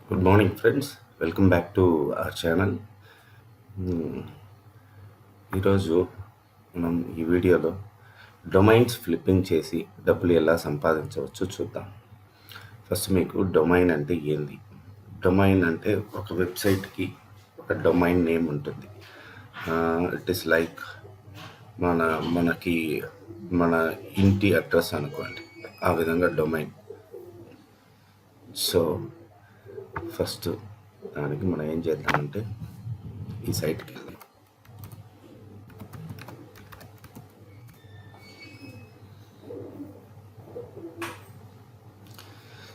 Good morning friends, welcome back to our channel. ఈరోజు మనం ఈ వీడియోలో డొమైన్స్ ఫ్లిప్పింగ్ చేసి డబ్బులు ఎలా సంపాదించవచ్చు చూద్దాం. ఫస్ట్ మీకు డొమైన్ అంటే ఏంది? డొమైన్ అంటే ఒక వెబ్సైట్కి ఒక డొమైన్ నేమ్ ఉంటుంది. ఇట్ ఈస్ లైక్ మన మనకి మన ఇంటి అడ్రస్ అనుకోండి, ఆ విధంగా డొమైన్. సో ఫస్ట్ దానికి మనం ఏం చేద్దామంటే ఈ సైట్కి వెళ్దాం.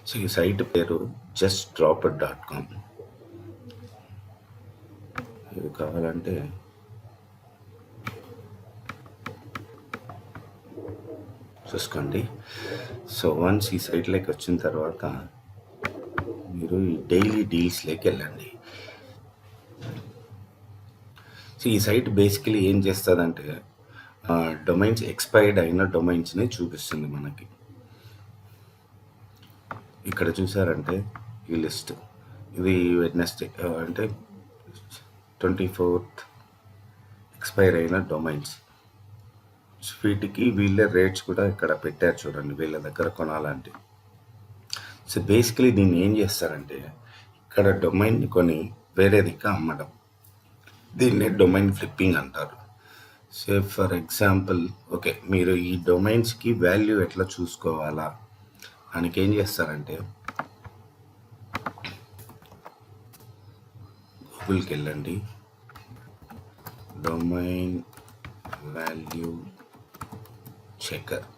సో ఈ సైట్ పేరు justdropit.com. ఇది కావాలంటే చూసుకోండి. సో వన్స్ ఈ సైట్లోకి వచ్చిన తర్వాత మీరు ఈ డైలీ డీల్స్లోకి వెళ్ళండి. సో ఈ సైట్ బేసికలీ ఏం చేస్తుందంటే డొమైన్స్ ఎక్స్పైర్డ్ అయిన డొమైన్స్ని చూపిస్తుంది మనకి. ఇక్కడ చూసారంటే ఈ లిస్ట్, ఇది వెడ్నెస్డే అంటే 24th ఎక్స్పైర్ అయిన డొమైన్స్. వీటికి వీళ్ళే రేట్స్ కూడా ఇక్కడ పెట్టారు చూడండి, వీళ్ళ దగ్గర కొనాలంటే. సో బేసికలీ దీన్ని ఏం చేస్తారంటే ఇక్కడ డొమైన్ని కొని వేరే దిక్కు అమ్మడం, దీన్నే డొమైన్ ఫ్లిప్పింగ్ అంటారు. సో ఫర్ ఎగ్జాంపుల్, ఓకే, మీరు ఈ డొమైన్స్కి వాల్యూ ఎట్లా చూసుకోవాలా దానికి ఏం చేస్తారంటే గూగుల్కి వెళ్ళండి, డొమైన్ వాల్యూ చెకర్.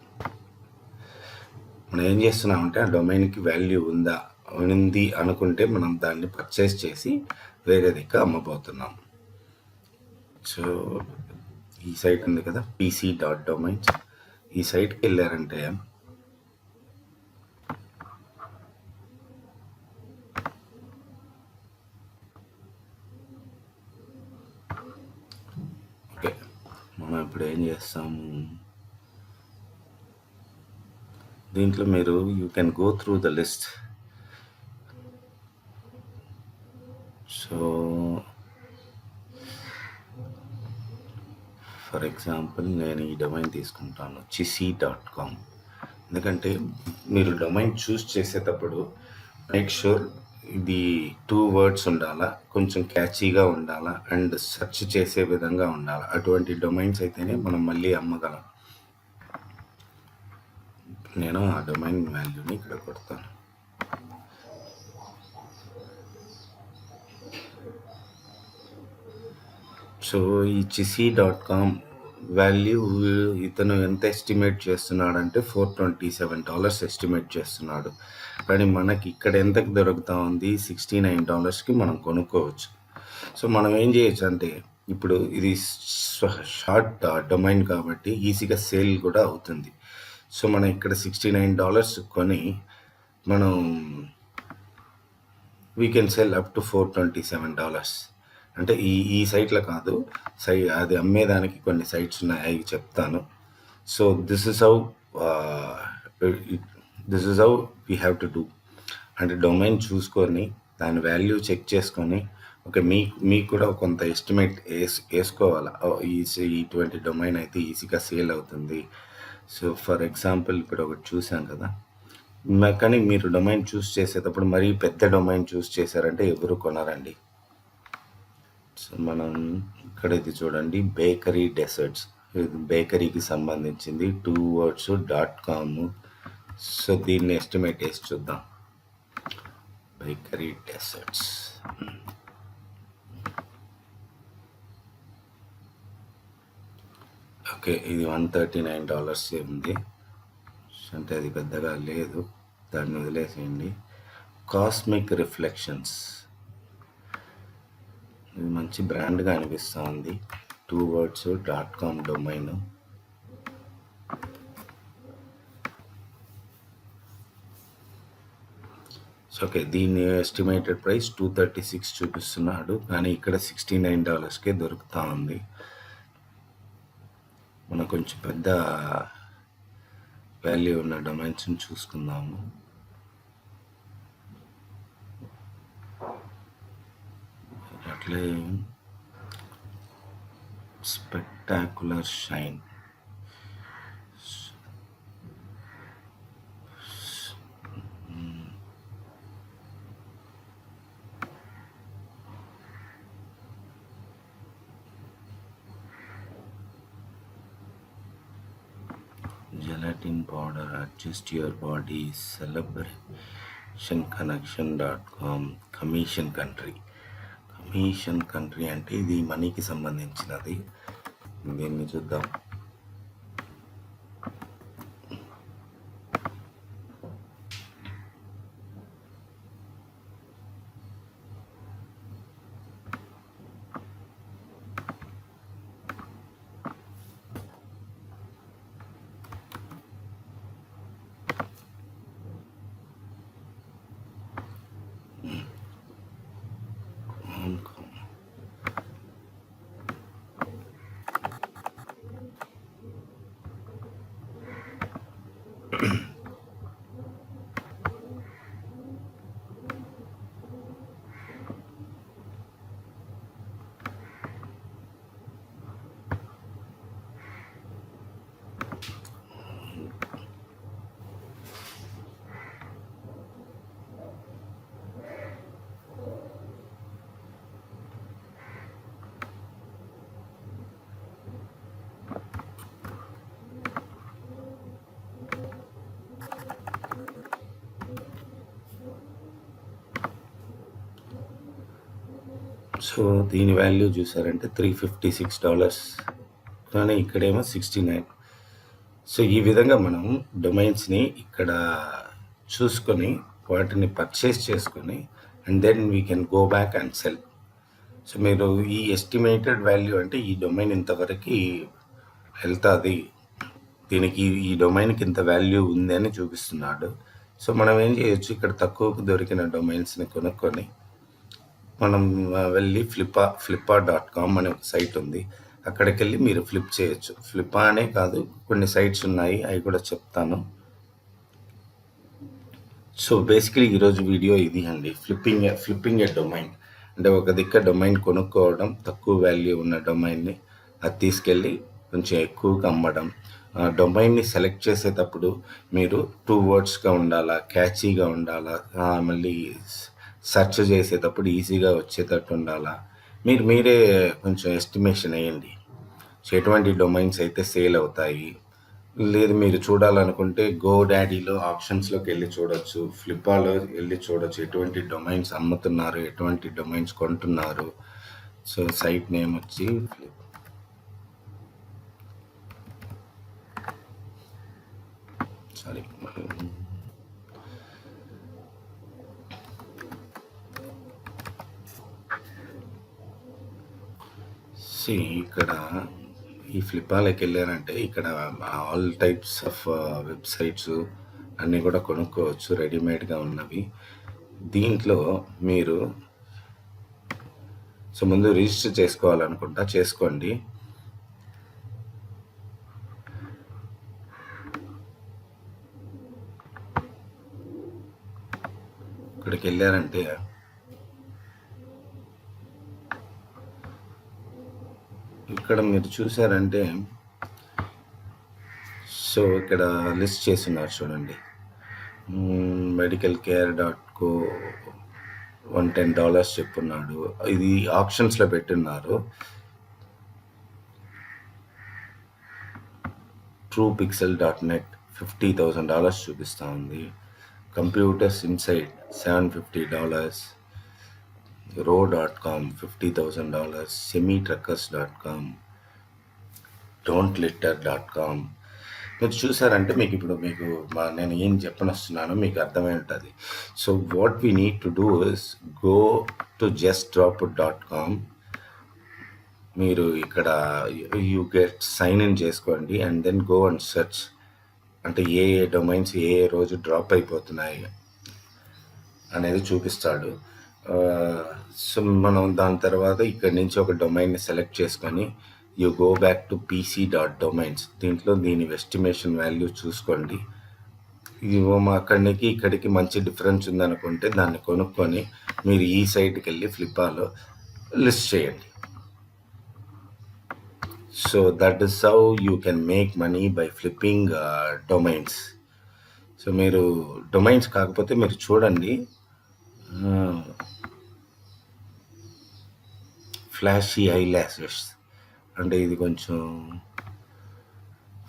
మనం ఏం చేస్తున్నామంటే ఆ డొమైన్కి వాల్యూ ఉంది అనుకుంటే మనం దాన్ని పర్చేస్ చేసి వేరే దిక్కు అమ్మబోతున్నాం. సో ఈ సైట్ ఉంది కదా, pc.domains. ఈ సైట్కి వెళ్ళారంటే ఓకే, మనం ఇప్పుడు ఏం చేస్తాము, దీంట్లో మీరు you can go through the list. So for example నేను ఈ డొమైన్ తీసుకుంటాను, chisi.com. ఎందుకంటే మీరు డొమైన్ చూస్ చేసేటప్పుడు మేక్ షూర్ ఇది 2 words ఉండాలా, కొంచెం క్యాచీగా ఉండాలా, అండ్ సెర్చ్ చేసే విధంగా ఉండాలా. అటువంటి డొమైన్స్ అయితేనే మనం మళ్ళీ అమ్మగలం. నేను ఆ డొమైన్ వాల్యూని ఇక్కడ కొడతాను. సో ఈ chisi.com వాల్యూ ఇతను ఎంత ఎస్టిమేట్ చేస్తున్నాడంటే $427 ఎస్టిమేట్ చేస్తున్నాడు. కానీ మనకి ఇక్కడ ఎంతకు దొరుకుతా ఉంది, $69కి మనం కొనుక్కోవచ్చు. సో మనం ఏం చేయొచ్చు అంటే, ఇప్పుడు ఇది షార్ట్ డొమైన్ కాబట్టి ఈజీగా సేల్ కూడా అవుతుంది. సో మనం ఇక్కడ $69 కొని మనం we can sell up to $427. అంటే ఈ సైట్లో కాదు, అది అమ్మేదానికి కొన్ని సైట్స్ ఉన్నాయి, అవి చెప్తాను. So this is how we have to do. అంటే డొమైన్ చూసుకొని దాని వాల్యూ చెక్ చేసుకొని, ఓకే, మీకు కూడా కొంత ఎస్టిమేట్ వేసుకోవాలి, ఇటువంటి డొమైన్ అయితే ఈజీగా సేల్ అవుతుంది. సో ఫర్ ఎగ్జాంపుల్ ఇప్పుడు ఒకటి చూసాం కదా, కానీ మీరు డొమైన్ చూస్ చేసేటప్పుడు మరీ పెద్ద డొమైన్ చూస్ చేశారంటే ఎవరు కొనరండి. సో మనం ఇక్కడ ఇది చూడండి, బేకరీ డెసర్ట్స్, ఇది బేకరీకి సంబంధించింది, 2 words .com. సో దీన్ని ఎస్టిమేట్ వేసి చూద్దాం, బేకరీ డెసర్ట్స్. ఓకే, ఇది $139 ఉంది, అంటే అది పెద్దగా లేదు, దాన్ని వదిలేసేయండి. కాస్మిక్ రిఫ్లెక్షన్స్, ఇది మంచి బ్రాండ్గా అనిపిస్తూ ఉంది, 2 words .com డొమైన్. ఓకే, దీని ఎస్టిమేటెడ్ ప్రైస్ $236 చూపిస్తున్నాడు, కానీ ఇక్కడ $69కే దొరుకుతూ ఉంది. మనం కొంచెం పెద్ద వాల్యూ ఉన్న డొమైన్స్ని చూసుకుందాము. claim spectacular shine. Gelatin powder, adjust your body, celebrationconnection.com, commission country అంటే ఇది మనీకి సంబంధించినది. దీన్ని చూద్దాం. సో దీని వాల్యూ చూసారంటే $356, కానీ ఇక్కడేమో 69. సో ఈ విధంగా మనం డొమైన్స్ని ఇక్కడ చూసుకొని వాటిని పర్చేస్ చేసుకొని and then we can go back and sell. So మీరు ఈ ఎస్టిమేటెడ్ వాల్యూ అంటే ఈ డొమైన్ ఇంతవరకు వెళ్తుంది, దీనికి ఈ డొమైన్కి ఇంత వాల్యూ ఉంది అని చూపిస్తున్నాడు. సో మనం ఏం చేయొచ్చు, ఇక్కడ తక్కువకు దొరికిన డొమైన్స్ని కొనుక్కొని మనం వెళ్ళి flippa.com అనే ఒక సైట్ ఉంది, అక్కడికి వెళ్ళి మీరు ఫ్లిప్ చేయొచ్చు. ఫ్లిప్పా అనే కాదు, కొన్ని సైట్స్ ఉన్నాయి, అవి కూడా చెప్తాను. సో బేసికలీ ఈరోజు వీడియో ఇది అండి, ఫ్లిప్పింగ్ ఏ డొమైన్ అంటే ఒక దిక్క డొమైన్ కొనుక్కోవడం, తక్కువ వాల్యూ ఉన్న డొమైన్ని అది తీసుకెళ్ళి కొంచెం ఎక్కువగా అమ్మడం. డొమైన్ని సెలెక్ట్ చేసేటప్పుడు మీరు 2 wordsగా ఉండాలా, క్యాచీగా ఉండాలా, మళ్ళీ సెర్చ్ చేసేటప్పుడు ఈజీగా వచ్చేటట్టు ఉండాలా. మీరే కొంచెం ఎస్టిమేషన్ వేయండి. సో ఎటువంటి డొమైన్స్ అయితే సేల్ అవుతాయి, లేదు మీరు చూడాలనుకుంటే GoDaddyలో ఆప్షన్స్లోకి వెళ్ళి చూడొచ్చు, ఫ్లిప్పాలో వెళ్ళి చూడొచ్చు ఎటువంటి డొమైన్స్ అమ్ముతున్నారు, ఎటువంటి డొమైన్స్ కొంటున్నారు. సో సైట్ నేమ్ వచ్చి ఇక్కడ ఈ ఫ్లిప్పాలోకి వెళ్ళారంటే ఇక్కడ ఆల్ టైప్స్ ఆఫ్ వెబ్సైట్స్ అన్నీ కూడా కొనుక్కోవచ్చు, రెడీమేడ్గా ఉన్నవి. దీంట్లో మీరు సో ముందు రిజిస్టర్ చేసుకోవాలనుకుంటా చేసుకోండి. ఇక్కడికి వెళ్ళారంటే ఇక్కడ మీరు చూసారంటే సో ఇక్కడ లిస్ట్ చేస్తున్నారు చూడండి, medicalcare.co $110 చెప్పున్నాడు. ఇది ఆప్షన్స్లో పెట్టున్నారు. truepixel.net $50,000 చూపిస్తూ ఉంది. Computers inside $750, row.com $50,000, semitruckers.com, don'tlitter.com. మీరు చూసారంటే మీకు నేను ఏం చెప్పనొస్తున్నానో మీకు అర్థమై ఉంటుంది. So what we need to do is go to justdropit.com. మీరు ఇక్కడ యూ గెట్ సైన్ ఇన్ చేసుకోండి and then go and search, అంటే ఏ డొమైన్స్ ఏ రోజు డ్రాప్ అయిపోతున్నాయి అనేది చూపిస్తాడు. సో మనం దాని తర్వాత ఇక్కడి నుంచి ఒక డొమైన్ని సెలెక్ట్ చేసుకొని you go back to pc.domains. దీంట్లో దీని ఎస్టిమేషన్ వాల్యూ చూసుకోండి. అక్కడికి ఇక్కడికి మంచి డిఫరెన్స్ ఉందనుకుంటే దాన్ని కొనుక్కొని మీరు ఈ సైట్కి వెళ్ళి ఫ్లిప్పాలో లిస్ట్ చేయండి. So that is how you can make money by flipping domains. So మీరు డొమైన్స్ కాకపోతే మీరు చూడండి, ఫ్లాషీ ఐ ల్యాషెస్ అంటే ఇది కొంచెం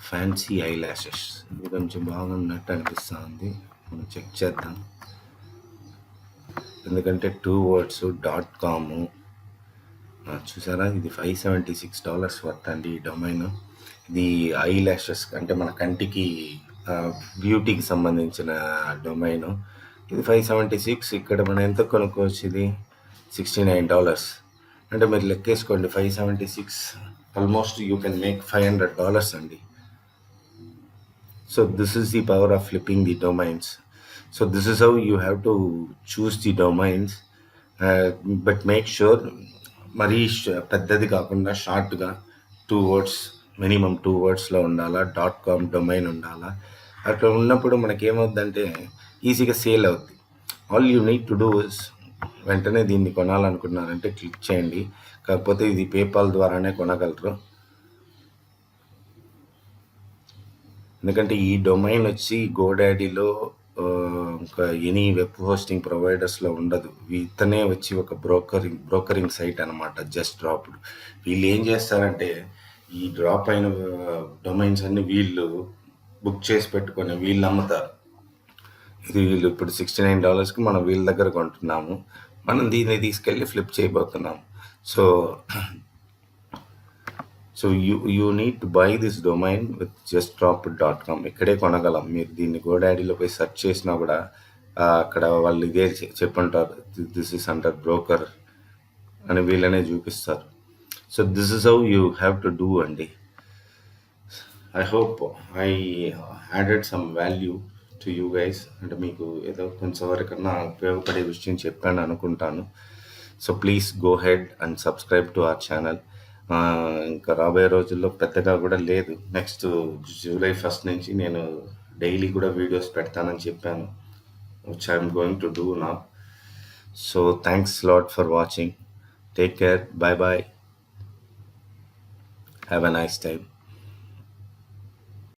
ఫ్యాన్సీ ఐ ల్యాషెస్, ఇది కొంచెం బాగున్నట్టు అనిపిస్తుంది. మనం చెక్ చేద్దాం. ఎందుకంటే 2 words .com చూసారా, ఇది $576 వర్త్ అండి ఈ డొమైన్. ఇది ఐ ల్యాషెస్ అంటే మన కంటికి బ్యూటీకి సంబంధించిన డొమైన్. ఇది 576. ఇక్కడ మనం ఎంత కొనుక్కోవచ్చు? ఇది $69. అంటే మీరు లెక్కేసుకోండి, 576 ఆల్మోస్ట్ యూ కెన్ మేక్ $500 అండి. So this is the power of flipping the domains. So this is how you have to choose the domains. But make sure మరీ పెద్దది కాకుండా షార్ట్గా 2 words, మినిమం 2 wordsలో ఉండాలా. .com డొమైన్ ఉండాలా. అట్లా ఉన్నప్పుడు మనకేమవుద్దంటే ఈజీగా సేల్ అవుద్ది. All you need to do is వెంటనే దీన్ని కొనాలనుకున్నారంటే క్లిక్ చేయండి. కాకపోతే ఇది పేపాల్ ద్వారానే కొనగలరు. ఎందుకంటే ఈ డొమైన్ వచ్చి గోడాడీలో ఇంకా ఎనీ వెబ్ హోస్టింగ్ ప్రొవైడర్స్లో ఉండదు. ఇతనే వచ్చి ఒక బ్రోకరింగ్ సైట్ అనమాట, జస్ట్ డ్రాప్డ్. వీళ్ళు ఏం చేస్తారంటే ఈ డ్రాప్ అయిన డొమైన్స్ అన్ని వీళ్ళు బుక్ చేసి పెట్టుకొని వీళ్ళు అమ్ముతారు. ఇది వీళ్ళు ఇప్పుడు $69కి మనం వీళ్ళ దగ్గర కొంటున్నాము. మనం దీన్ని తీసుకెళ్ళి ఫ్లిప్ చేయబోతున్నాం. So you need to buy this domain with justdrop.com. ఇక్కడే కొనగలం. మీరు దీన్ని గోడాడీలో పోయి సెర్చ్ చేసినా కూడా అక్కడ వాళ్ళు ఇదే చెప్పుంటారు, దిస్ ఇస్ అండర్ బ్రోకర్ అని వీళ్ళనే చూపిస్తారు. So this is how you have to do అండి. I hope I added some value to you guys. అంటే మీకు ఏదో కొంచెం వరకన్నా ఉపయోగపడే విషయం చెప్పాను అనుకుంటాను. So please go ahead and subscribe to our channel. ఇంకా రాబోయే రోజుల్లో పెద్దగా కూడా లేదు. నెక్స్ట్ July 1st నుంచి నేను డైలీ కూడా వీడియోస్ పెడతానని చెప్పాను, which I'm going to do now. So thanks a lot for watching. Take care. Bye bye. Have a nice time.